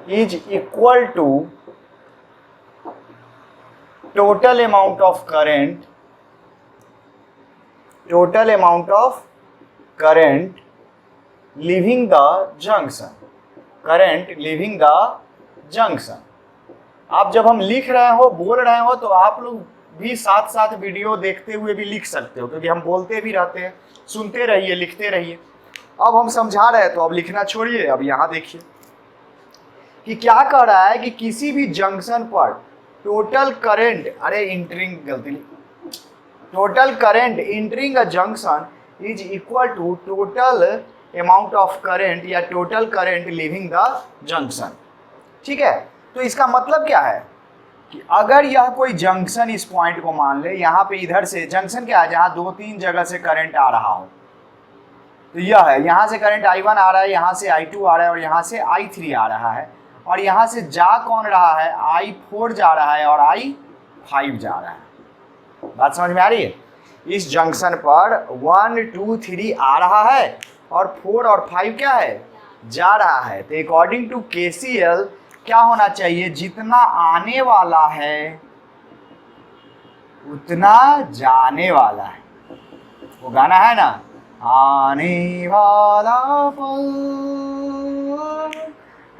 Is equal to total amount of current leaving the junction। आप जब हम लिख रहे हो, बोल रहे हो, तो आप लोग भी साथ साथ वीडियो देखते हुए भी लिख सकते हो, क्योंकि हम बोलते भी रहते हैं। सुनते रहिए, लिखते रहिए। अब हम समझा रहे हैं तो अब लिखना छोड़िए, अब यहाँ देखिए कि क्या कह रहा है कि किसी भी जंक्शन पर total current entering a junction is equal to total amount of current या total current leaving the junction. ठीक है, तो इसका मतलब क्या है कि अगर यह कोई जंक्शन, इस पॉइंट को मान ले, यहाँ पे इधर से जंक्शन क्या है, जहाँ 2-3 जगह से करंट आ रहा हो, तो यह है, यहाँ से करंट I1 आ रहा है, यहाँ से I2 आ रहा है और यहाँ से I3 आ रहा है, और यहाँ से जा कौन रहा है, I4 जा रहा है और I5 जा रहा है। बात समझ में आ रही है? इस जंक्शन पर 1, 2, 3 आ रहा है और 4 और 5 क्या है, जा रहा है। तो अकॉर्डिंग टू KCL क्या होना चाहिए, जितना आने वाला है उतना जाने वाला है। वो गाना है ना, आने वाला पल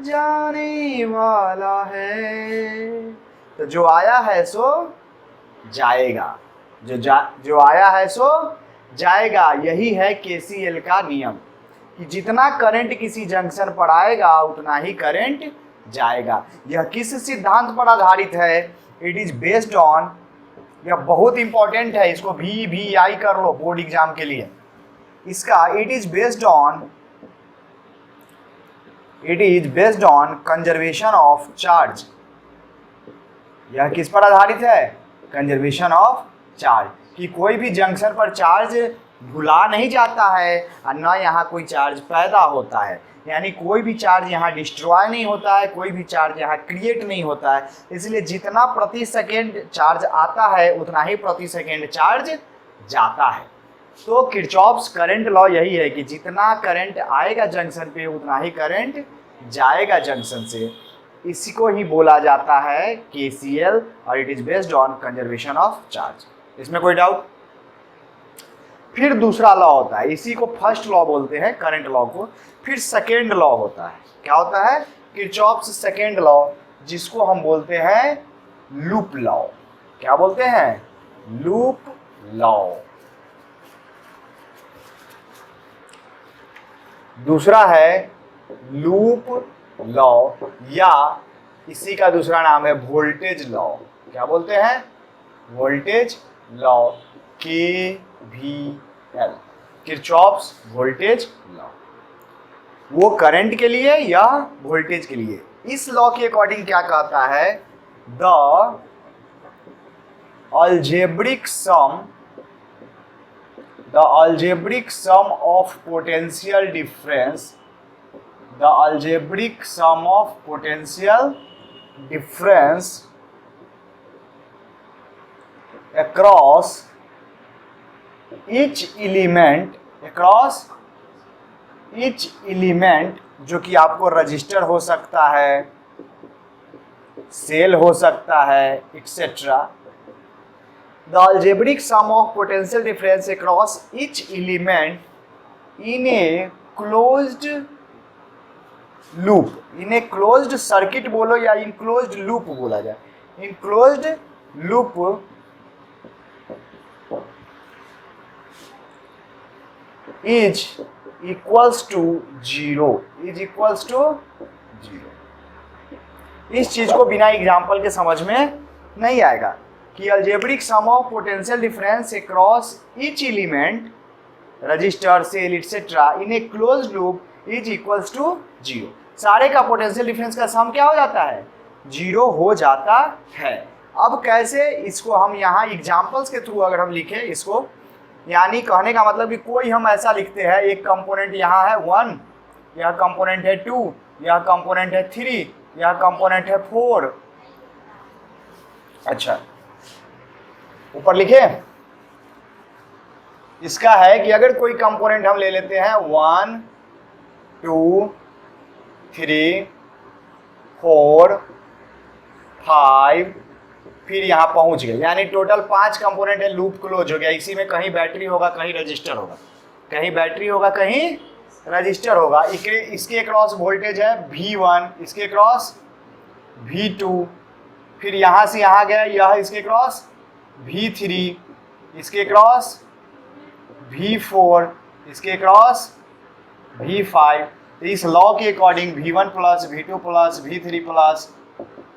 जाने वाला है, तो जो आया है सो जाएगा, जो आया है सो जाएगा। यही है KCL का नियम कि जितना करंट किसी जंक्शन पर आएगा उतना ही करंट जाएगा। यह किस सिद्धांत पर आधारित है, इट इज बेस्ड ऑन, यह बहुत इंपॉर्टेंट है, इसको VI कर लो बोर्ड एग्जाम के लिए। इसका it is based on conservation of charge. यह किस पर आधारित है, कंजर्वेशन ऑफ चार्ज, कि कोई भी जंक्शन पर चार्ज भुला नहीं जाता है और न यहाँ कोई चार्ज पैदा होता है, यानी कोई भी चार्ज यहाँ डिस्ट्रॉय नहीं होता है, कोई भी चार्ज यहाँ क्रिएट नहीं होता है। इसलिए जितना प्रति सेकेंड चार्ज आता है उतना ही प्रति सेकेंड चार्ज जाता है। तो किरचॉफ्स करंट लॉ यही है कि जितना करंट आएगा जंक्शन पे उतना ही करंट जाएगा जंक्शन से। इसी को ही बोला जाता है KCL और it is based on conservation of charge. इसमें कोई डाउट? फिर दूसरा लॉ होता है, इसी को फर्स्ट लॉ बोलते हैं, करंट लॉ को। फिर सेकेंड लॉ होता है, क्या होता है, किरचॉफ्स सेकेंड लॉ, जिसको हम बोलते हैं लूप लॉ। क्या बोलते हैं, लूप लॉ। दूसरा है लूप लॉ, या इसी का दूसरा नाम है वोल्टेज लॉ। क्या बोलते हैं, voltage law, KVL, Kirchhoff's voltage law. वो करंट के लिए या वोल्टेज के लिए। इस लॉ के अकॉर्डिंग क्या कहता है, the algebraic sum of potential difference, the algebraic sum of potential difference across each element, जो कि आपको रजिस्टर हो सकता है, सेल हो सकता है, etcetera. The algebraic sum of potential difference across each element in a closed loop, in a closed circuit बोलो या in closed loop बोला जाए, in closed loop is equals to 0, is equals to 0। इस चीज को बिना एग्जाम्पल के समझ में नहीं आएगा कि algebraic sum of potential difference across each element, register, cell etcetera in a closed loop is equals to 0। सारे का पोटेंशियल डिफरेंस का सम क्या हो जाता है, 0 हो जाता है। अब कैसे इसको हम यहाँ एग्जाम्पल्स के थ्रू अगर हम लिखें इसको, यानी कहने का मतलब कि कोई हम ऐसा लिखते हैं, एक कंपोनेंट यहाँ है 1, यह कंपोनेंट है 2, यह कंपोनेंट है 3, यह कंपोनेंट है 4। अच्छा, ऊपर लिखे, इसका है कि अगर कोई कंपोनेंट हम ले लेते हैं 1, 2, 3, 4 5, फिर यहाँ पहुंच गए, यानी टोटल 5 कंपोनेंट है, लूप क्लोज हो गया। इसी में कहीं बैटरी होगा, कहीं रजिस्टर होगा, कहीं बैटरी होगा, कहीं रजिस्टर होगा। इसके अक्रॉस वोल्टेज है V1, इसके अक्रॉस V2, फिर यहाँ से यहाँ गया, यह इसके अक्रॉस V3, इसके अक्रॉस V4, इसके अक्रॉस V5। तो इस लॉ के according V1 plus V2 plus V3 plus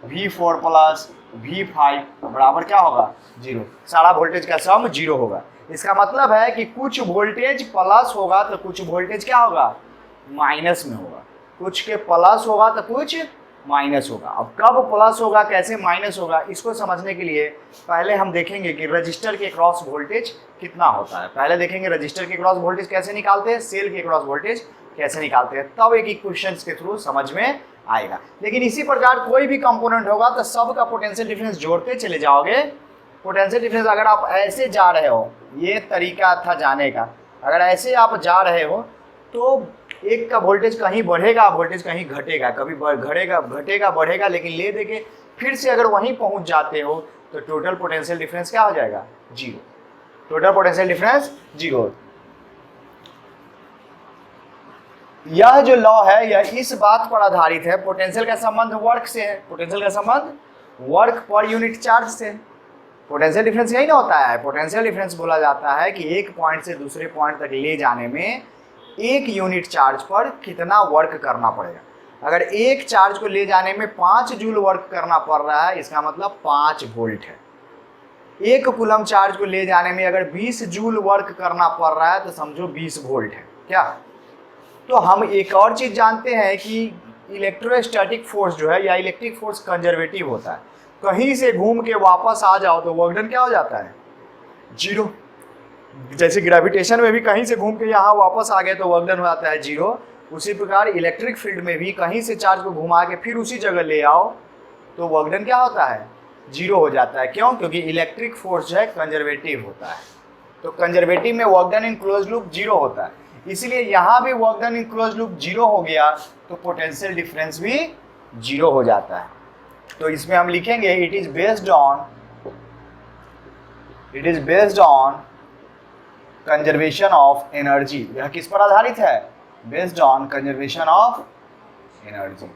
V4 plus V5 बराबर क्या होगा? 0। सारा वोल्टेज का सम 0 होगा। इसका मतलब है कि कुछ वोल्टेज प्लस होगा तो कुछ वोल्टेज क्या होगा? माइनस में होगा। कुछ के प्लस होगा तो कुछ माइनस होगा। अब कब प्लस होगा, कैसे माइनस होगा, इसको समझने के लिए पहले हम देखेंगे कि रजिस्टर के क्रॉस वोल्टेज कितना होता है। पहले देखेंगे रजिस्टर के क्रॉस वोल्टेज कैसे निकालते हैं, सेल के क्रॉस वोल्टेज कैसे निकालते हैं, तब एक इक्वेशन के थ्रू समझ में आएगा। लेकिन इसी प्रकार कोई भी कंपोनेंट होगा तो सबका पोटेंशियल डिफरेंस जोड़ते चले जाओगे। पोटेंशियल डिफरेंस अगर आप ऐसे जा रहे हो, ये तरीका था जाने का, अगर ऐसे आप जा रहे हो तो एक का वोल्टेज कहीं बढ़ेगा, वोल्टेज कहीं घटेगा, कभी घटेगा बढ़ेगा, लेकिन ले देके फिर से अगर वहीं पहुंच जाते हो तो टोटल पोटेंशियल डिफरेंस क्या हो जाएगा? 0। Total potential difference 0। यह जो लॉ है यह इस बात पर आधारित है, पोटेंशियल का संबंध वर्क से है। पोटेंशियल का संबंध वर्क पर यूनिट चार्ज से। पोटेंशियल डिफरेंस यही ना होता है। पोटेंशियल डिफरेंस बोला जाता है कि एक पॉइंट से दूसरे पॉइंट तक ले जाने में एक यूनिट चार्ज पर कितना वर्क करना पड़ेगा। अगर एक चार्ज को ले जाने में 5 जूल वर्क करना पड़ रहा है, इसका मतलब 5 वोल्ट है। एक कूलम चार्ज को ले जाने में अगर 20 जूल वर्क करना पड़ रहा है तो समझो 20 वोल्ट है क्या। तो हम एक और चीज जानते हैं कि इलेक्ट्रोस्टैटिक फोर्स जो है या इलेक्ट्रिक फोर्स कंजर्वेटिव होता है। कहीं से घूम के वापस आ जाओ तो वर्क डन क्या हो जाता है? 0। जैसे ग्रेविटेशन में भी कहीं से घूम के यहाँ वापस आ गए तो वर्क डन हो जाता है 0। उसी प्रकार इलेक्ट्रिक फील्ड में भी कहीं से चार्ज को घुमा के फिर उसी जगह ले आओ तो वर्क डन क्या होता है? 0 हो जाता है। क्यों? क्योंकि इलेक्ट्रिक फोर्स जो है कंजर्वेटिव होता है। तो कंजर्वेटिव में work done in close loop 0 होता है। इसीलिए यहाँ भी work done in close loop 0 हो गया तो पोटेंशियल डिफरेंस भी 0 हो जाता है। तो इसमें हम लिखेंगे it is based on conservation of energy. यह किस पर आधारित है? Based on conservation of energy.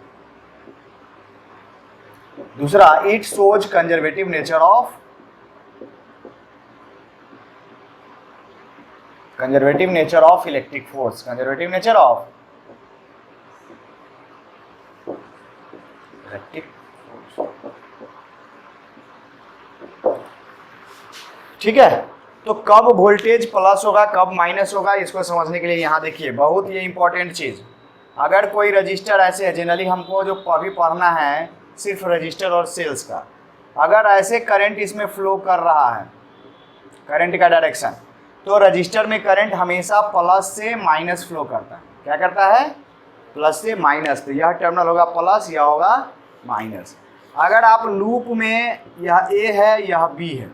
दूसरा, it shows conservative nature of electric force. Conservative nature of electric force. ठीक है। तो कब वोल्टेज प्लस होगा, कब माइनस होगा, इसको समझने के लिए यहाँ देखिए बहुत ही इंपॉर्टेंट चीज। अगर कोई रजिस्टर ऐसे है, जनरली हमको जो अभी पढ़ना है सिर्फ रजिस्टर और सेल्स का, अगर ऐसे करंट इसमें फ्लो कर रहा है, करंट का डायरेक्शन, तो रजिस्टर में करंट हमेशा प्लस से माइनस फ्लो करता है। क्या करता है? प्लस से माइनस। तो यह टर्मिनल होगा प्लस, यह होगा माइनस। अगर आप लूप में यह ए है यह बी है,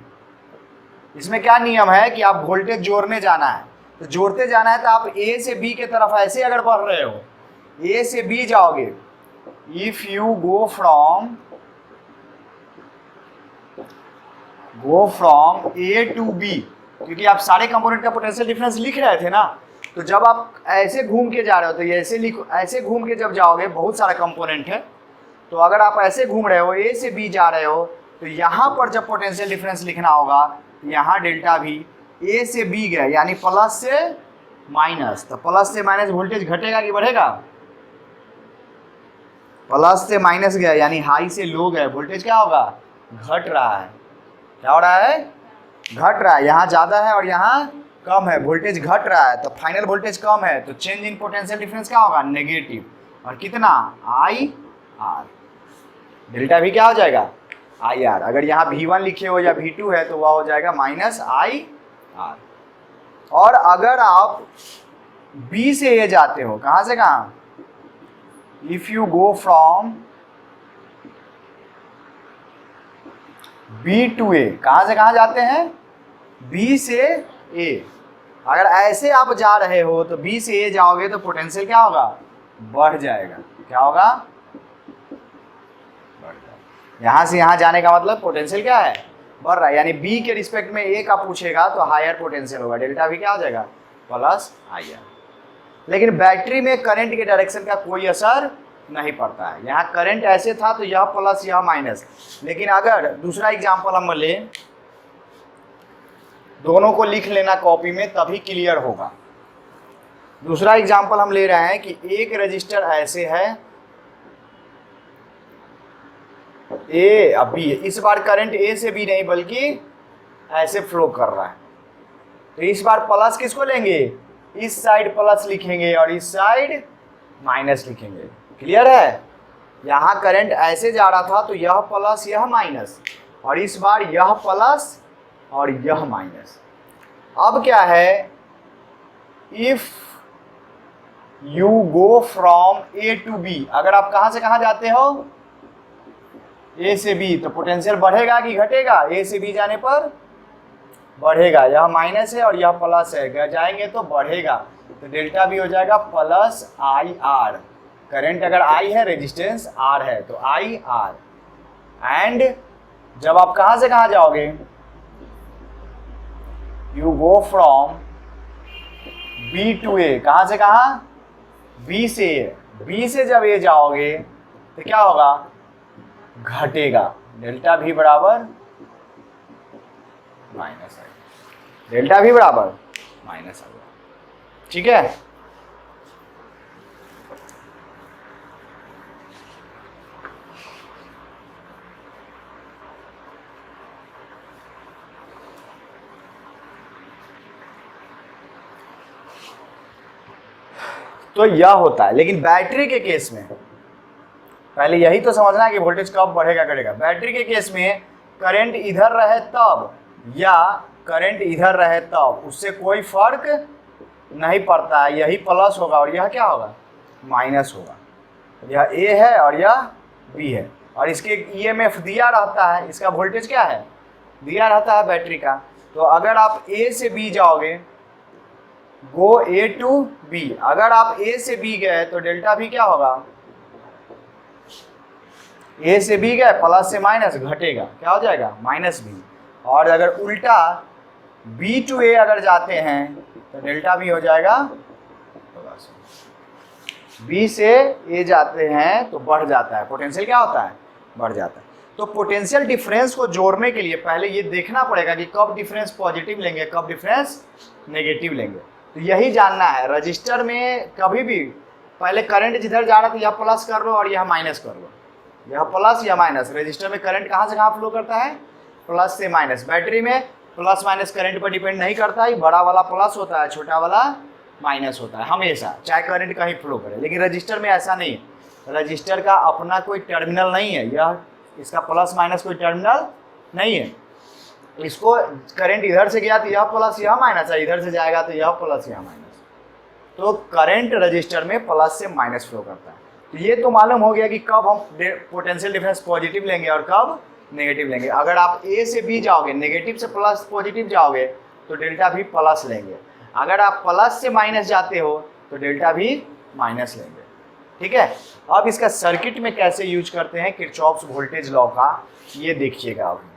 इसमें क्या नियम है कि आप वोल्टेज जोड़ने जाना है, तो जोड़ते जाना है तो आप ए से बी के तरफ ऐसे अगर बढ़ रहे हो, ए से बी जाओगे, if you go from A to B, क्योंकि आप सारे कंपोनेंट का पोटेंशियल डिफरेंस लिख रहे थे ना, तो जब आप ऐसे घूम के जा रहे हो तो ये ऐसे लिखो, ऐसे घूम के जब जाओगे, बहुत सारा कंपोनेंट है, तो अगर आप ऐसे घूम रहे हो, ए से बी जा रहे हो, तो यहाँ पर जब पोटेंशियल डिफरेंस लिखना होगा, यहाँ डेल्टा भी ए से बी गए यानी प्लस से माइनस, तो प्लस से माइनस वोल्टेज घटेगा कि बढ़ेगा? प्लस से माइनस गया यानी हाई से लो गए, वोल्टेज क्या होगा? घट रहा है। क्या हो रहा है? घट रहा है। यहाँ ज़्यादा है और यहाँ कम है, वोल्टेज घट रहा है, तो फाइनल वोल्टेज कम है, तो चेंज इन पोटेंशियल डिफरेंस क्या होगा? नेगेटिव। और कितना? I R. डेल्टा भी क्या हो जाएगा? I R. अगर यहाँ V1 लिखे हो या V2 है तो वह हो जाएगा माइनस आई आर। और अगर आप B से ए जाते हो, कहाँ से कहाँ? If you go from B to A, कहाँ से कहाँ जाते हैं? B से ए। अगर ऐसे आप जा रहे हो तो B से ए जाओगे तो पोटेंशियल क्या होगा? बढ़ जाएगा। क्या होगा? यहाँ से यहाँ जाने का मतलब पोटेंशियल क्या है, बढ़ रहा है, यानी बी के रिस्पेक्ट में ए का पूछेगा तो हायर पोटेंशियल होगा, डेल्टा भी क्या हो जाएगा, प्लस हायर। लेकिन बैटरी में करंट के डायरेक्शन का कोई असर नहीं पड़ता है, यहाँ करंट ऐसे था तो यह प्लस यह माइनस। लेकिन अगर दूसरा एग्जाम्पल हम ले, दोनों को लिख लेना कॉपी में तभी क्लियर होगा। दूसरा एग्जाम्पल हम ले रहे हैं कि एक रजिस्टर ऐसे है ए अब बी, इस बार करंट ए से बी नहीं बल्कि ऐसे फ्लो कर रहा है, तो इस बार प्लस किसको लेंगे, इस साइड प्लस लिखेंगे और इस साइड माइनस लिखेंगे। क्लियर है, यहाँ करंट ऐसे जा रहा था तो यह प्लस यह माइनस, और इस बार यह प्लस और यह माइनस। अब क्या है, if you go from A to B, अगर आप कहाँ से कहाँ जाते हो, ए से बी, तो पोटेंशियल बढ़ेगा कि घटेगा, ए से बी जाने पर बढ़ेगा, यह माइनस है और यह प्लस है, जाएंगे तो बढ़ेगा, तो डेल्टा भी हो जाएगा प्लस आई आर। करंट अगर आई है, रेजिस्टेंस आर है, तो आई आर। एंड जब आप कहां से कहां जाओगे, you go from B to A, कहां से कहां, बी से ए, बी से जब ए जाओगे तो क्या होगा, घटेगा, डेल्टा भी बराबर माइनस आएगा, डेल्टा भी बराबर माइनस आ गया। ठीक है, तो यह होता है। लेकिन बैटरी के केस में पहले यही तो समझना है कि वोल्टेज कब बढ़ेगा घटेगा। बैटरी के केस में करंट इधर रहे तब या करंट इधर रहे तब उससे कोई फर्क नहीं पड़ता है, यही प्लस होगा और यह क्या होगा, माइनस होगा। यह ए है और यह बी है, और इसके ईएमएफ दिया रहता है, इसका वोल्टेज क्या है, दिया रहता है बैटरी का। तो अगर आप ए से बी जाओगे, गो ए टू बी, अगर आप ए से बी गए तो डेल्टा भी क्या होगा, ए से बी गए प्लस से माइनस घटेगा, क्या हो जाएगा, माइनस बी। और अगर उल्टा बी टू ए अगर जाते हैं तो डेल्टा भी हो जाएगा, बी से ए जाते हैं तो बढ़ जाता है, पोटेंशियल क्या होता है, बढ़ जाता है। तो पोटेंशियल डिफरेंस को जोड़ने के लिए पहले ये देखना पड़ेगा कि कब डिफरेंस पॉजिटिव लेंगे, कब डिफरेंस नेगेटिव लेंगे। तो यही जानना है, रजिस्टर में कभी भी पहले करंट जिधर जा रहा था यह प्लस कर लो और यह माइनस कर लो, यह प्लस या माइनस। रजिस्टर में करंट कहाँ से कहाँ फ्लो करता है, प्लस से माइनस। बैटरी में प्लस माइनस करंट पर डिपेंड नहीं करता है, बड़ा वाला प्लस होता है, छोटा वाला माइनस होता है हमेशा, चाहे करंट कहीं फ्लो करे। लेकिन रजिस्टर में ऐसा नहीं है, रजिस्टर का अपना कोई टर्मिनल नहीं है, यह इसका प्लस माइनस कोई टर्मिनल नहीं है। इसको करंट इधर से गया तो यह प्लस यह माइनस है, इधर से जाएगा तो यह प्लस यह माइनस। तो करंट रजिस्टर में प्लस से माइनस फ्लो करता है। तो ये तो मालूम हो गया कि कब हम पोटेंशियल डिफरेंस पॉजिटिव लेंगे और कब नेगेटिव लेंगे। अगर आप ए से बी जाओगे, नेगेटिव से प्लस पॉजिटिव जाओगे तो डेल्टा भी प्लस लेंगे। अगर आप प्लस से माइनस जाते हो तो डेल्टा भी माइनस लेंगे। ठीक है, अब इसका सर्किट में कैसे यूज करते हैं किरचॉफ्स वोल्टेज लॉ का, ये देखिएगा अभी।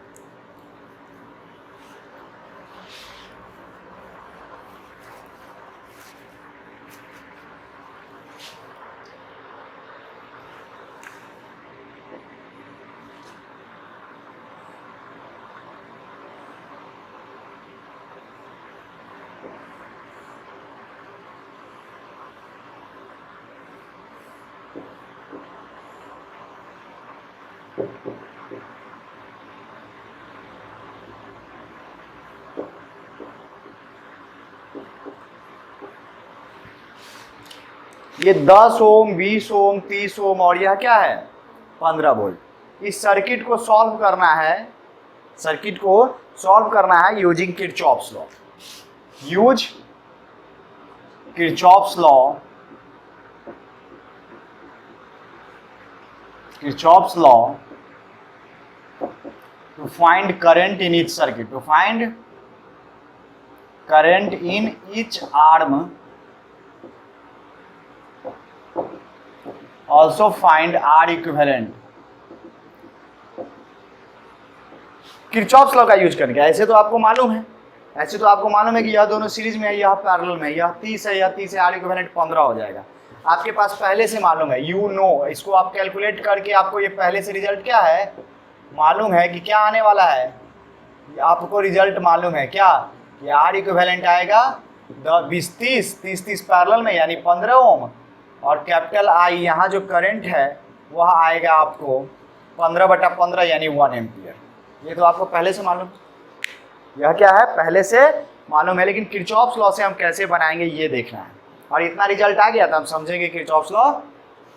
ये 10 ओम, 20 ओम, 30 ओम और यह क्या है 15 वोल्ट। इस सर्किट को सॉल्व करना है, सर्किट को सॉल्व करना है using Kirchhoff's law. Use Kirchhoff's law, Kirchhoff's law to find current in each circuit, to find current in each arm, also find R equivalent, Kirchhoff's law का use करके। ऐसे तो आपको मालूम है कि यह दोनों सीरीज में है, यह पैरेलल में, यह 30 है, यह 30 है, आर इक्विवेलेंट 15 हो जाएगा। आपके पास पहले से मालूम है, यू नो, इसको आप कैलकुलेट करके आपको ये पहले से रिजल्ट क्या है मालूम है कि क्या आने वाला है। आपको रिजल्ट मालूम है क्या कि आर इक्विवेलेंट आएगा 20 30 पैरेलल में यानी 15 ओम, और कैपिटल आई यहाँ जो करंट है वह आएगा आपको 15/15 यानी 1 एम्पियर। ये तो आपको पहले से मालूम, यह क्या है पहले से मालूम है। लेकिन किरचॉफ्स लॉ से हम कैसे बनाएंगे ये देखना है, और इतना रिजल्ट आ गया तो हम समझेंगे किरचॉफ्स लॉ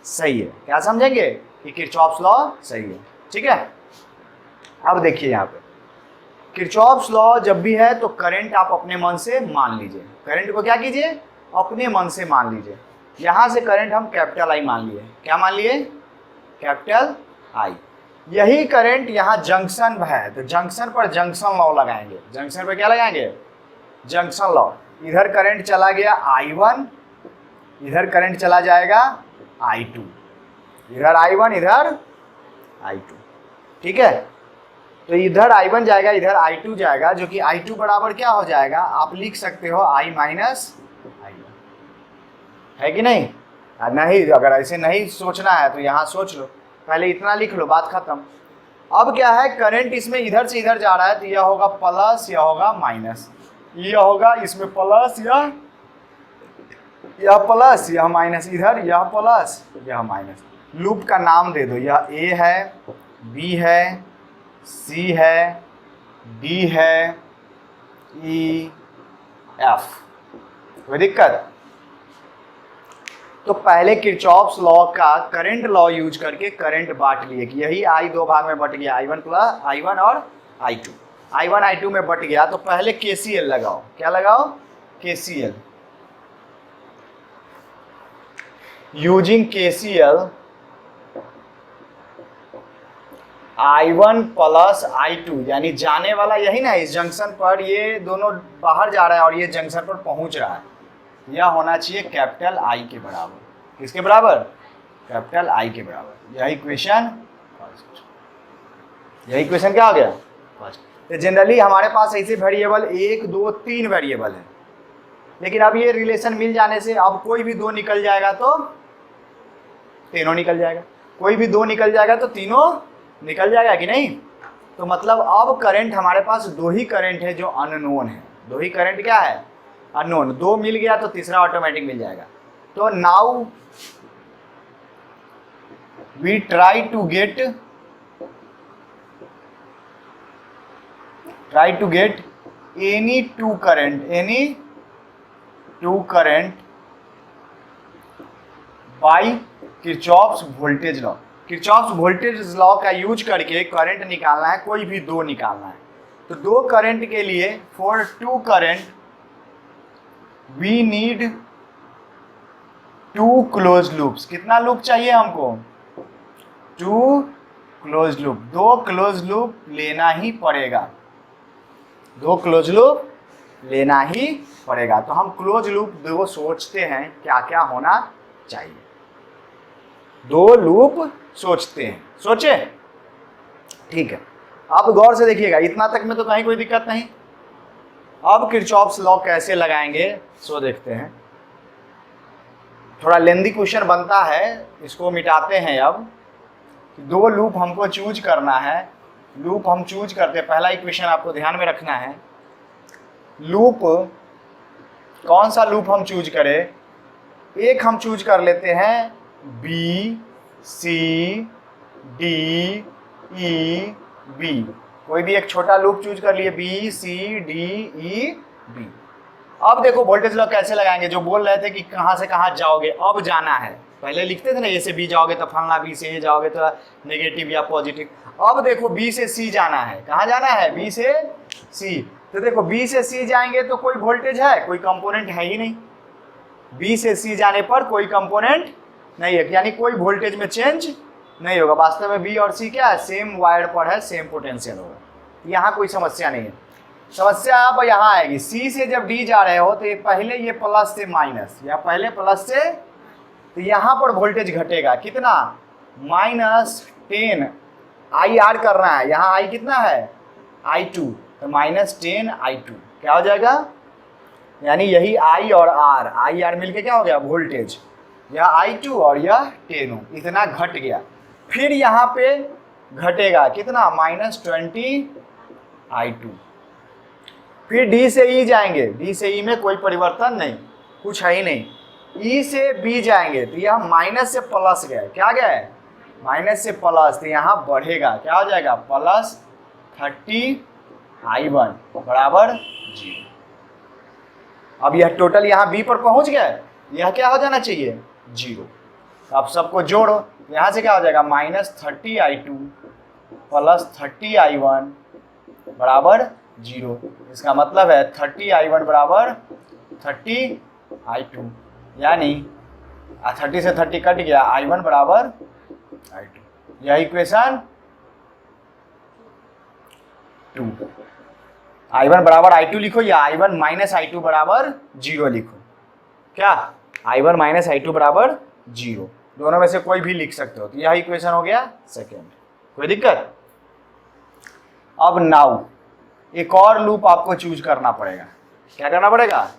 सही है। क्या समझेंगे कि किरचॉफ्स लॉ सही है, ठीक है। अब देखिए यहाँ पे किरचॉफ्स लॉ जब भी है तो करंट आप अपने मन से मान लीजिए, करंट को क्या कीजिए अपने मन से मान लीजिए। यहाँ से करंट हम कैपिटल आई मान लिए, क्या मान लिए कैपिटल आई। यही करंट यहाँ जंक्शन है तो जंक्शन पर जंक्शन लॉ लगाएंगे। जंक्शन पर क्या लगाएंगे जंक्शन लॉ। इधर करंट चला गया I1, इधर करंट चला जाएगा I2, इधर I1 इधर I2, ठीक है। तो इधर I1 जाएगा इधर I2 जाएगा, जो कि I2 बराबर क्या हो जाएगा आप लिख सकते हो I माइनस I1, है कि नहीं। नहीं अगर ऐसे नहीं सोचना है तो यहाँ सोच लो, पहले इतना लिख लो, बात खत्म। अब क्या है करंट इसमें इधर से इधर जा रहा है तो यह होगा प्लस, यह होगा माइनस, यह होगा इसमें प्लस, यह प्लस, यह माइनस, इधर यह प्लस यह माइनस। लूप का नाम दे दो, यह ए है, बी है, सी है, डी है, ई, एफ। कोई दिक्कत। तो पहले किरचॉफ्स लॉ का करंट लॉ यूज करके करंट बांट लिए कि यही आई दो भाग में बट गया, I1 और I2, I1 I2 में बट गया। तो पहले KCL लगाओ, क्या लगाओ KCL। Using KCL I1 plus I2 यानी जाने वाला यही ना, इस जंक्शन पर ये दोनों बाहर जा रहा है और ये जंक्शन पर पहुंच रहा है, यह होना चाहिए कैपिटल I के बराबर। किसके बराबर कैपिटल I के बराबर। यह इक्वेशन फर्स्ट, यह इक्वेशन क्या हो गया फर्स्ट। तो जनरली हमारे पास ऐसे वेरिएबल 1 2 3 वेरिएबल है, लेकिन अब ये रिलेशन मिल जाने से अब कोई भी 2 निकल जाएगा तो तीनों निकल जाएगा, कोई भी 2 निकल जाएगा तो तीनों निकल जाएगा कि नहीं। तो मतलब अब करंट हमारे पास 2 ही करंट है जो अननोन है, 2 ही करंट क्या है अननोन। 2 मिल गया तो तीसरा ऑटोमेटिक मिल जाएगा। तो now we try to get any two current by Kirchhoff's voltage law. Kirchhoff's voltage law का यूज करके करंट निकालना है, कोई भी 2 निकालना है। तो 2 करंट के लिए for 2 current we need 2 close loops. कितना लूप चाहिए हमको 2 क्लोज लूप। 2 क्लोज लूप लेना ही पड़ेगा, 2 क्लोज लूप लेना ही पड़ेगा। तो हम क्लोज लूप 2 सोचते हैं क्या क्या होना चाहिए, 2 लूप सोचते हैं, सोचे ठीक है। अब गौर से देखिएगा, इतना तक में तो कहीं कोई दिक्कत नहीं। अब किरचॉफ्स लॉ कैसे लगाएंगे सो देखते हैं। थोड़ा लेंदी क्वेश्चन बनता है, इसको मिटाते हैं। अब 2 लूप हमको चूज करना है। लूप हम चूज करते हैं, पहला इक्वेशन आपको ध्यान में रखना है। लूप कौन सा लूप हम चूज करें, एक हम चूज कर लेते हैं B C D E B. कोई भी एक छोटा लूप चूज कर लिए B C D E B. अब देखो वोल्टेज लॉ कैसे लगाएंगे, जो बोल रहे थे कि कहाँ से कहाँ जाओगे, अब जाना है। पहले लिखते थे ना ए से बी जाओगे तो फलना, बी से ए जाओगे तो नेगेटिव या पॉजिटिव। अब देखो बी से सी जाना है, कहाँ जाना है बी से सी। तो देखो बी से सी जाएंगे तो कोई वोल्टेज है, कोई कंपोनेंट है ही नहीं। बी से सी जाने पर कोई कंपोनेंट नहीं है, यानी कोई वोल्टेज में चेंज नहीं होगा। वास्तव में बी और सी क्या है, सेम वायर पर है, सेम पोटेंशियल होगा, यहाँ कोई समस्या नहीं है। समस्या अब यहाँ आएगी, सी से जब डी जा रहे हो तो ये पहले ये प्लस से माइनस, या पहले प्लस से, तो यहाँ पर वोल्टेज घटेगा कितना -10 आई आर करना है। यहाँ आई कितना है I2, तो -10I2 क्या हो जाएगा, यानी यही I और R मिलके क्या हो गया वोल्टेज, यह I2 और यह 10 ओम इतना घट गया। फिर यहाँ पे घटेगा कितना -20I2। फिर D से E जाएंगे, D से E में कोई परिवर्तन नहीं, कुछ है ही नहीं। E से B जाएंगे तो यह माइनस से प्लस गया, क्या गया है माइनस से प्लस, तो यहाँ बढ़ेगा, क्या हो जाएगा +30I1 बराबर 0। अब यह टोटल यहाँ B पर पहुंच गया, यह क्या हो जाना चाहिए 0। अब सबको जोड़ो, यहाँ से क्या हो जाएगा -30I2 +30I1 बराबर 0। इसका मतलब है 30I1 बराबर 30I2, यानी 30 से 30 कट गया, I1 बराबर I2। यह इक्वेशन 2। I1 बराबर I2 लिखो या I1 माइनस I2 बराबर 0 लिखो, क्या I1 माइनस I2 बराबर 0, दोनों में से कोई भी लिख सकते हो। तो यह इक्वेशन हो गया सेकेंड, कोई दिक्कत। अब नाउ एक और लूप आपको चूज करना पड़ेगा, क्या करना पड़ेगा,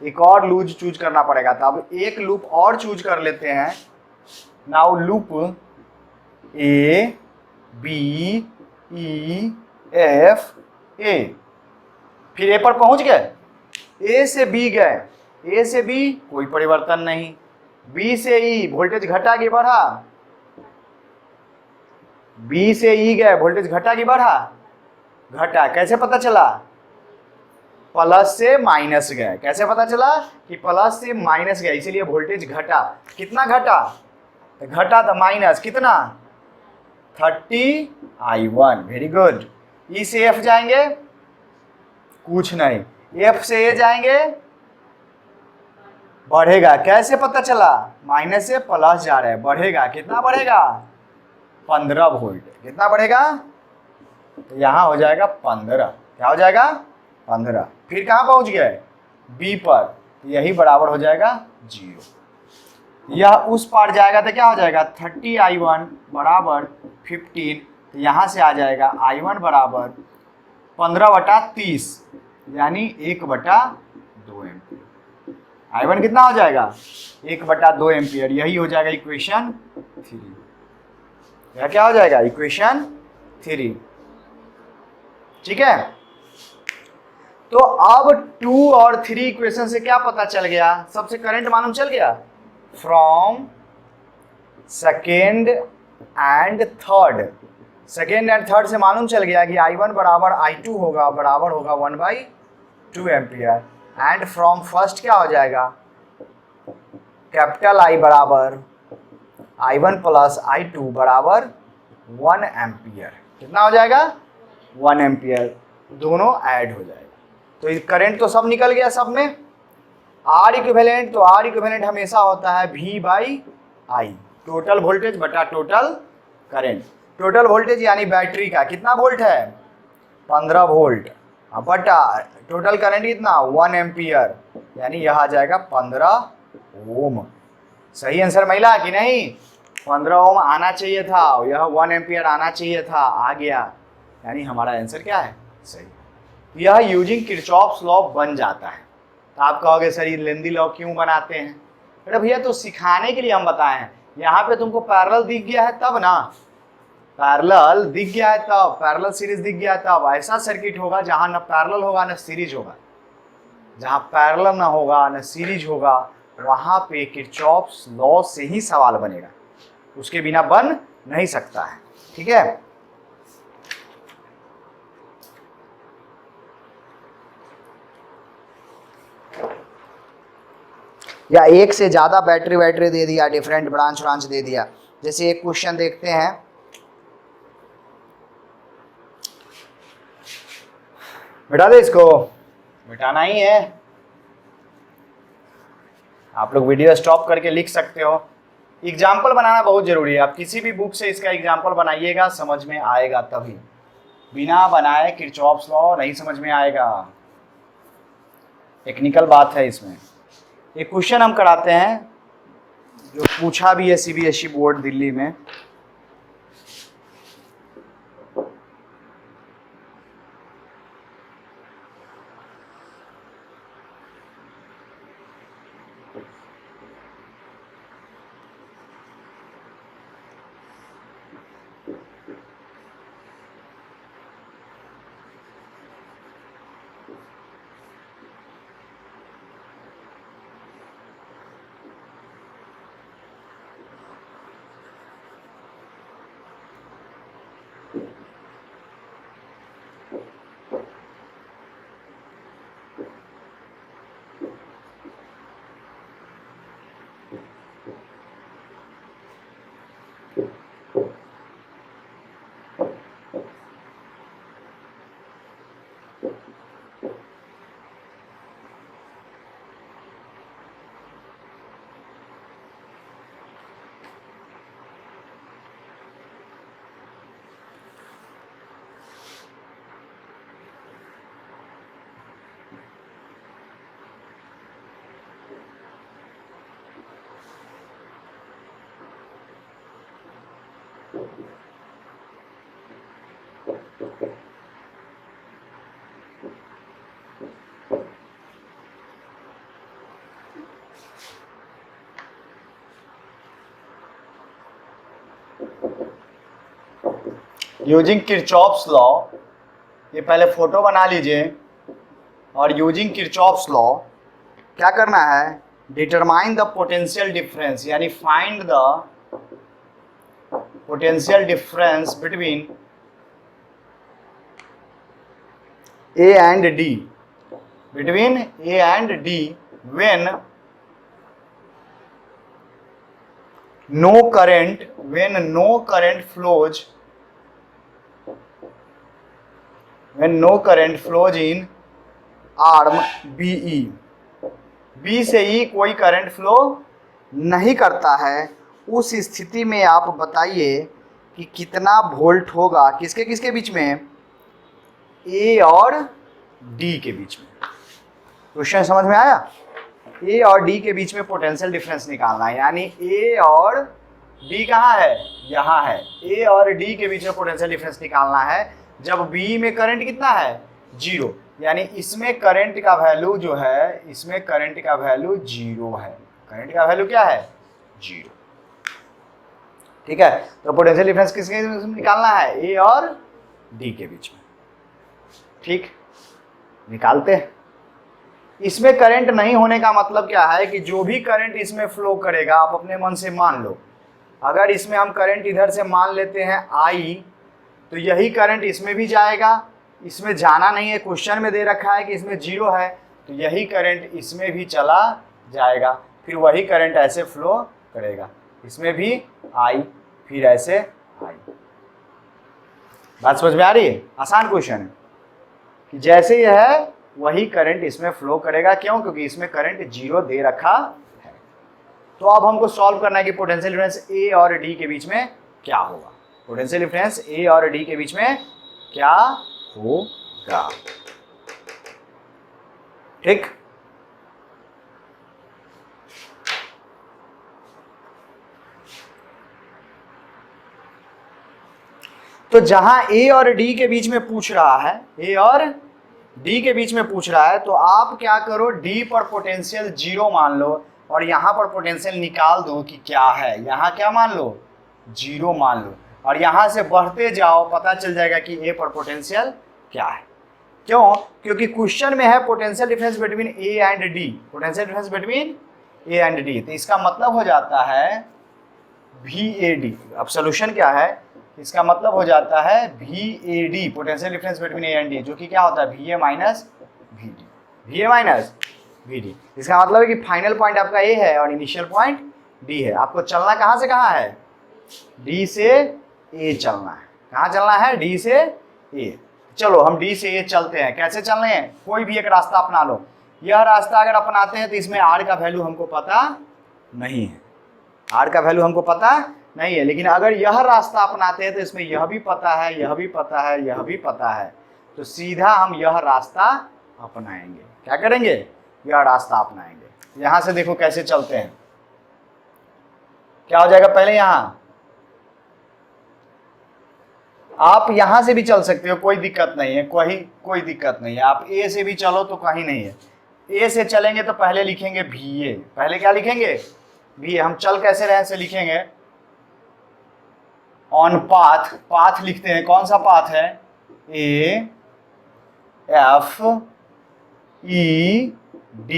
एक और लूप चूज करना पड़ेगा। तो अब एक लूप और चूज कर लेते हैं। Now loop A B E F A, फिर A पर पहुंच गए, A से B गए, A से B कोई परिवर्तन नहीं, B से E वोल्टेज घटा कि बढ़ा, B से E गए वोल्टेज घटा कि बढ़ा, घटा। कैसे पता चला, प्लस से माइनस गए, कैसे पता चला कि प्लस से माइनस गए, इसीलिए वोल्टेज घटा। कितना घटा, तो घटा तो माइनस कितना 30I1, वेरी गुड। E से F जाएंगे कुछ नहीं, F से A जाएंगे बढ़ेगा, कैसे पता चला माइनस से प्लस जा रहा है, बढ़ेगा, कितना बढ़ेगा 15 वोल्ट, कितना बढ़ेगा, तो यहाँ हो जाएगा 15, क्या हो जाएगा 15। फिर कहाँ पहुंच गए B पर, तो यही बराबर हो जाएगा 0। यह उस पार जाएगा तो क्या हो जाएगा 30I1 बराबर 15, तो यहाँ से आ जाएगा I1 बराबर 15/30, यानी 1/2 एम्पियर। I1 कितना हो जाएगा 1/2 एम्पियर, यही हो जाएगा इक्वेशन 3। यह क्या हो जाएगा इक्वेशन 3, ठीक है। तो अब 2 और 3 इक्वेशन से क्या पता चल गया, सबसे करंट मालूम चल गया, from second and third, second and third से मालूम चल गया कि I1 बराबर I2 होगा, बराबर होगा 1/2 एम्पियर। एंड फ्रॉम फर्स्ट क्या हो जाएगा, कैपिटल I बराबर I1 प्लस I2 बराबर 1 एम्पियर, कितना हो जाएगा 1 एम्पियर, दोनों ऐड हो जाएगा। तो करंट तो सब निकल गया सब में। R इक्विवेलेंट, तो R इक्विवेलेंट हमेशा होता है V/I, टोटल वोल्टेज बटा टोटल करंट। टोटल वोल्टेज यानी बैटरी का कितना वोल्ट है 15 वोल्ट, बटा टोटल करंट कितना 1 एम्पियर, यानी यह आ जाएगा 15 ओम। सही आंसर मिला कि नहीं, 15 ओम आना चाहिए था, यह 1 एम्पियर आना चाहिए था, आ गया, यानी हमारा आंसर क्या है सही। यह यूजिंग किरचॉफ्स लॉ बन जाता है। तो आप कहोगे सर ये लेंदी लॉ क्यों बनाते हैं, अरे भैया तो सिखाने के लिए हम बताए हैं। यहाँ पे तुमको पैरेलल दिख गया है तब ना, पैरेलल दिख गया है तब, पैरेलल सीरीज दिख गया है तब। ऐसा सर्किट होगा जहाँ न पैरेलल होगा न सीरीज होगा, जहाँ पैरेलल ना होगा न सीरीज होगा, वहाँ पे किरचॉफ्स लॉ से ही सवाल बनेगा, उसके बिना बन नहीं सकता है, ठीक है। या एक से ज़्यादा बैटरी दे दिया, डिफरेंट ब्रांच दे दिया। जैसे एक क्वेश्चन देखते हैं, मिटा दे इसको, मिटाना ही है। आप लोग वीडियो स्टॉप करके लिख सकते हो। एग्जाम्पल बनाना बहुत जरूरी है, आप किसी भी बुक से इसका एग्जाम्पल बनाइएगा, समझ में आएगा तभी, बिना बनाए किरचॉफ्स लॉ नहीं समझ में आएगा, टेक्निकल बात है इसमें। एक क्वेश्चन हम कराते हैं जो पूछा भी है CBSE बोर्ड दिल्ली में। यूजिंग किरचॉफ्स लॉ, ये पहले फोटो बना लीजिए, और यूजिंग किरचॉफ्स लॉ क्या करना है, डिटरमाइन द पोटेंशियल डिफरेंस, यानी find the potential difference between A and D, between A and D when no current flows in arm BE, B से E कोई करंट फ्लो नहीं करता है, उस स्थिति में आप बताइए कि कितना वोल्ट होगा किसके किसके बीच में, A और D के बीच में। क्वेश्चन समझ में आया? A और D के बीच में पोटेंशियल डिफरेंस निकालना है, यानी A और D कहाँ है, यहाँ है। A और D के बीच में पोटेंशियल डिफरेंस निकालना है जब B में करंट कितना है, 0, यानी इसमें करंट का वैल्यू जो है, इसमें करंट का वैल्यू 0 है। करंट का वैल्यू क्या है, 0। ठीक है, तो पोटेंशियल डिफरेंस किसके बीच में निकालना है, A और D के बीच में। ठीक, निकालते हैं। इसमें करंट नहीं होने का मतलब क्या है कि जो भी करंट इसमें फ्लो करेगा, आप अपने मन से मान लो, अगर इसमें हम करंट इधर से मान लेते हैं I, तो यही करंट इसमें भी जाएगा, इसमें जाना नहीं है, क्वेश्चन में दे रखा है कि इसमें 0 है, तो यही करंट इसमें भी चला जाएगा, फिर वही करंट ऐसे फ्लो करेगा, इसमें भी I, फिर ऐसे I। बात समझ में आ रही है? आसान क्वेश्चन है कि जैसे यह है वही करंट इसमें फ्लो करेगा। क्यों? क्योंकि इसमें करंट 0 दे रखा है। तो अब हमको सॉल्व करना है कि पोटेंशियल डिफरेंस A और D के बीच में क्या होगा। पोटेंशियल डिफरेंस A और D के बीच में क्या होगा। ठीक, तो जहां A और D के बीच में पूछ रहा है, A और D के बीच में पूछ रहा है, तो आप क्या करो, D पर पोटेंशियल 0 मान लो और यहां पर पोटेंशियल निकाल दो कि क्या है। यहां क्या मान लो, 0 मान लो, और यहां से बढ़ते जाओ, पता चल जाएगा कि A पर पोटेंशियल क्या है। क्यों? क्योंकि क्वेश्चन में है potential difference between A and D, potential difference between A and D, तो इसका मतलब हो जाता है VAD। अब सोल्यूशन क्या है, इसका मतलब हो जाता है VAD, potential difference between A and D, जो कि क्या होता है VA minus VD, VA minus VD। इसका मतलब है कि फाइनल पॉइंट आपका A है और इनिशियल पॉइंट D है। आपको चलना कहाँ से कहाँ है, D से A चलना है। कहाँ चलना है, D से A। चलो हम D से A चलते हैं। कैसे चलने हैं, कोई भी एक रास्ता अपना लो। यह रास्ता अगर अपनाते हैं तो इसमें R का वैल्यू हमको पता नहीं है, R का वैल्यू हमको पता नहीं है, लेकिन अगर यह रास्ता अपनाते हैं तो इसमें यह भी पता है, यह भी पता है, यह भी पता है, तो सीधा हम यह रास्ता अपनाएंगे। क्या करेंगे, यह रास्ता अपनाएंगे। यहां से देखो कैसे चलते हैं, क्या हो जाएगा, पहले यहां आप यहां से भी चल सकते हो, कोई दिक्कत नहीं है, कोई दिक्कत नहीं है। आप A से भी चलो तो कहीं नहीं है। A से चलेंगे तो पहले लिखेंगे VA, पहले क्या लिखेंगे, VA। हम चल कैसे रहे से लिखेंगे ऑन पाथ, पाथ लिखते हैं। कौन सा पाथ है, A F E D।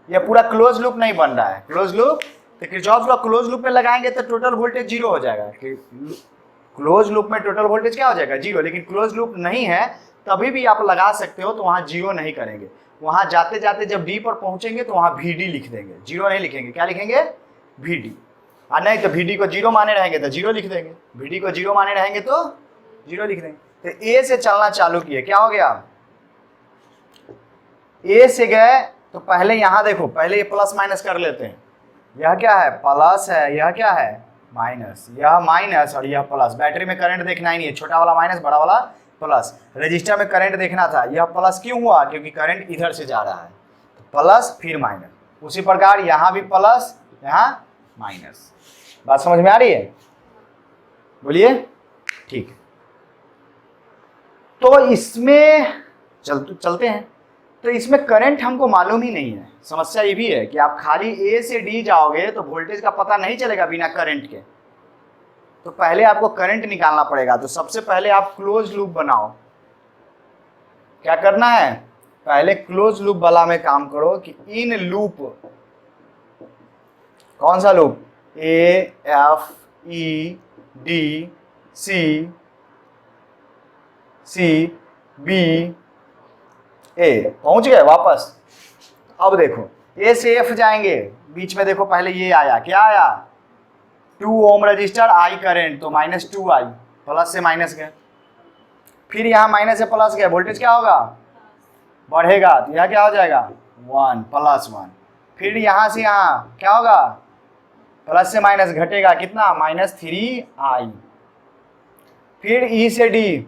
ये पूरा क्लोज लूप नहीं बन रहा है, क्लोज लूप तो किरचॉफ लॉ क्लोज लूप में लगाएंगे तो टोटल वोल्टेज 0 हो जाएगा। क्लोज लूप में टोटल वोल्टेज क्या हो जाएगा, जीरो। लेकिन क्लोज लूप नहीं है तभी भी आप लगा सकते हो, तो वहां जीरो नहीं करेंगे। वहां जाते जाते जब डी पर पहुंचेंगे तो वहां VD लिख देंगे, जीरो नहीं लिखेंगे। क्या लिखेंगे, VD। और नहीं तो VD को जीरो माने रहेंगे तो जीरो लिख देंगे, VD को जीरो माने रहेंगे तो जीरो लिख देंगे। तो ए से चलना चालू किए, क्या हो गया, ए से गए तो पहले यहां देखो, पहले ये प्लस माइनस कर लेते हैं। यह क्या है, प्लस है, यह क्या है, माइनस। यह माइनस और यह प्लस। बैटरी में करंट देखना ही नहीं है, छोटा वाला माइनस बड़ा वाला प्लस। रजिस्टर में करंट देखना था, यह प्लस क्यों हुआ, क्योंकि करंट इधर से जा रहा है, तो प्लस फिर माइनस। उसी प्रकार यहां भी प्लस, यहां माइनस। बात समझ में आ रही है, बोलिए, ठीक। तो इसमें चलते हैं। तो इसमें करंट हमको मालूम ही नहीं है। समस्या ये भी है कि आप खाली ए से डी जाओगे तो वोल्टेज का पता नहीं चलेगा बिना करंट के। तो पहले आपको करंट निकालना पड़ेगा। तो सबसे पहले आप क्लोज लूप बनाओ। क्या करना है, पहले क्लोज लूप वाला में काम करो कि इन लूप, कौन सा loop, A F E D C B A, पहुंच गए वापस। अब देखो ए से एफ जाएंगे, बीच में देखो पहले ये आया, क्या आया, 2 ओम रजिस्टर, आई करंट, तो -2 आई, प्लस से माइनस गए। फिर यहाँ माइनस से प्लस गए, वोल्टेज क्या होगा, बढ़ेगा, तो यह क्या हो जाएगा, 1 +1। फिर यहाँ से यहाँ क्या होगा, प्लस से माइनस घटेगा, कितना, -3 आई। फिर ई से डी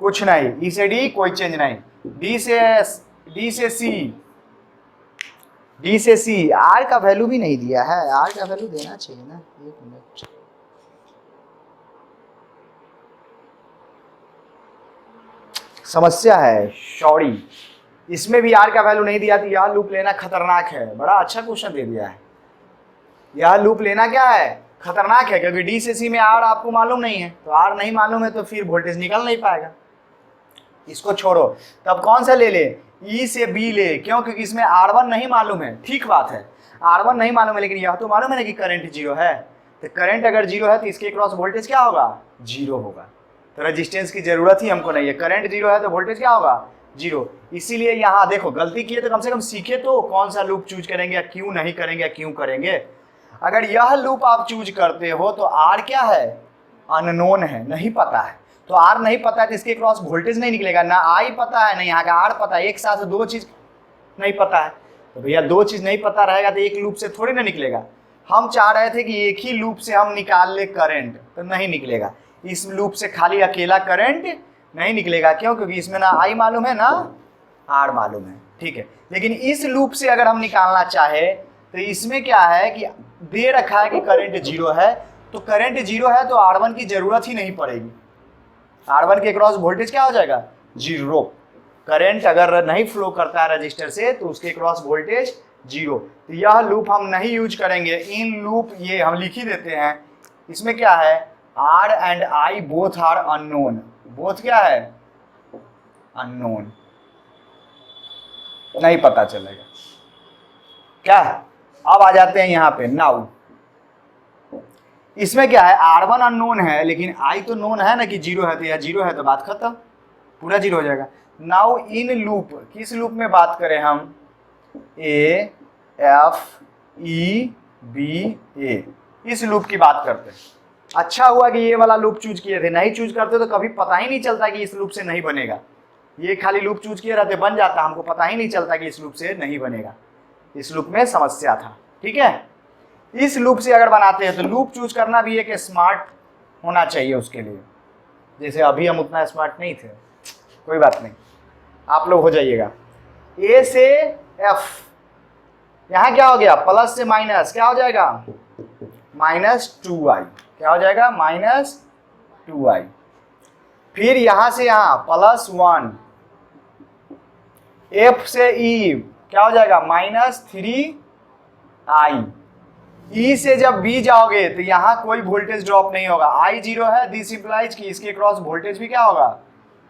कुछ नहीं, ई से डी कोई चेंज नहीं, डी से सी। आर का वैल्यू भी नहीं दिया है, आर का वैल्यू देना चाहिए ना, 1 मिनट। समस्या है, सॉरी, इसमें भी आर का वैल्यू नहीं दिया, तो यह लूप लेना खतरनाक है। बड़ा अच्छा क्वेश्चन दे दिया है। यह लूप लेना क्या है, खतरनाक है, क्योंकि डी से सी में आर आपको मालूम नहीं है। तो आर नहीं मालूम है तो फिर वोल्टेज निकल नहीं पाएगा। इसको छोड़ो, तब कौन सा ले ले, ई से बी ले। क्यों, क्योंकि इसमें R1 नहीं मालूम है। ठीक बात है, R1 नहीं मालूम है, लेकिन यह तो मालूम है ना कि करंट जीरो है। तो करंट अगर जीरो है तो इसके क्रॉस वोल्टेज क्या होगा, जीरो होगा। तो रेजिस्टेंस की जरूरत ही हमको नहीं है। करंट जीरो है तो वोल्टेज क्या होगा, जीरो। इसीलिए यहाँ देखो, गलती किए तो कम से कम सीखे तो कौन सा लूप चूज करेंगे या क्यों नहीं करेंगे या क्यों करेंगे। अगर यह लूप आप चूज करते हो तो आर क्या है, अननोन है, नहीं पता है। तो आर नहीं पता है तो इसके क्रॉस वोल्टेज नहीं निकलेगा, ना आई पता है ना यहाँ का आर पता है। एक साथ दो चीज नहीं पता है, तो भैया दो चीज नहीं पता रहेगा तो एक लूप से थोड़ी ना निकलेगा। हम चाह रहे थे कि एक ही लूप से हम निकाल ले करंट, तो नहीं निकलेगा। इस लूप से खाली अकेला करंट नहीं निकलेगा। क्यों, क्योंकि इसमें ना आई मालूम है ना आर मालूम है। ठीक है, लेकिन इस लूप से अगर हम निकालना चाहे तो इसमें क्या है कि दे रखा है कि करंट जीरो है। तो करंट जीरो है तो R1 की जरूरत ही नहीं पड़ेगी। R1 के क्रॉस वोल्टेज क्या हो जाएगा, जीरो। करंट अगर नहीं फ्लो करता है रजिस्टर से तो उसके क्रॉस वोल्टेज जीरो। तो यह लूप हम नहीं यूज करेंगे। इन लूप ये हम लिख ही देते हैं। इसमें क्या है, R and I both are unknown. Both क्या है, अननोन, नहीं पता चलेगा क्या। अब आ जाते हैं यहाँ पे नाउ। इसमें क्या है, R1 अननोन है लेकिन I तो नोन है ना कि जीरो है, तो यह जीरो है तो बात खत्म, पूरा जीरो हो जाएगा। नाउ इन लूप, किस लूप में बात करें हम, A F E B A, इस लूप की बात करते हैं। अच्छा हुआ कि ये वाला लूप चूज किए थे, नहीं चूज करते तो कभी पता ही नहीं चलता कि इस लूप से नहीं बनेगा। ये खाली लूप चूज किए रहते बन जाता, हमको पता ही नहीं चलता कि इस लूप से नहीं बनेगा। इस लूप में समस्या था। ठीक है, इस लूप से अगर बनाते हैं तो लूप चूज करना भी एक स्मार्ट होना चाहिए उसके लिए। जैसे अभी हम उतना स्मार्ट नहीं थे, कोई बात नहीं, आप लोग हो जाइएगा। ए से एफ, यहाँ क्या हो गया, प्लस से माइनस क्या हो जाएगा, -2i, क्या हो जाएगा, -2i। फिर यहां से यहां +1, एफ से ई क्या हो जाएगा, -3i। ई से जब बी जाओगे तो यहाँ कोई वोल्टेज ड्रॉप नहीं होगा, आई जीरो है, दिस इंप्लाइज कि इसके क्रॉस वोल्टेज भी क्या होगा,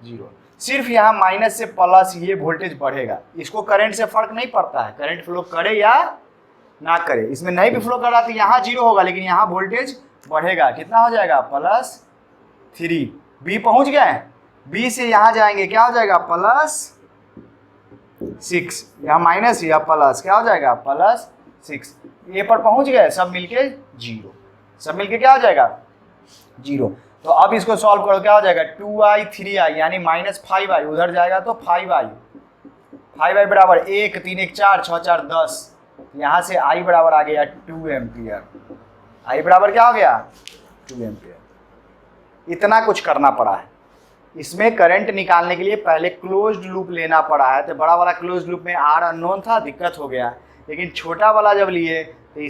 जीरो। सिर्फ यहाँ माइनस से प्लस ये वोल्टेज बढ़ेगा। इसको करंट से फर्क नहीं पड़ता है, करंट फ्लो करे या ना करे। इसमें नहीं भी फ्लो कर रहा तो यहाँ जीरो होगा, लेकिन यहाँ वोल्टेज बढ़ेगा। कितना हो जाएगा, +1। 3, बी पहुंच गए, बी से यहां जाएंगे क्या हो जाएगा +6, यहाँ माइनस या प्लस क्या हो जाएगा +6, ए पर पहुंच गए, सब मिलके 0, सब मिलके क्या हो जाएगा 0। तो अब इसको सॉल्व करो, क्या हो जाएगा 2i 3i यानी -5i, उधर जाएगा तो 5i बराबर 1 3 1 4 6 4 10, यहाँ से i बराबर आ गया 2 एम्पियर, i बराबर क्या हो गया 2 एम्पियर। इतना कुछ करना पड़ा है। इसमें करंट निकालने के लिए पहले क्लोज्ड लूप लेना पड़ा है, तो बड़ा वाला क्लोज्ड लूप में R अननोन था, दिक्कत हो गया, लेकिन छोटा वाला जब लिए तो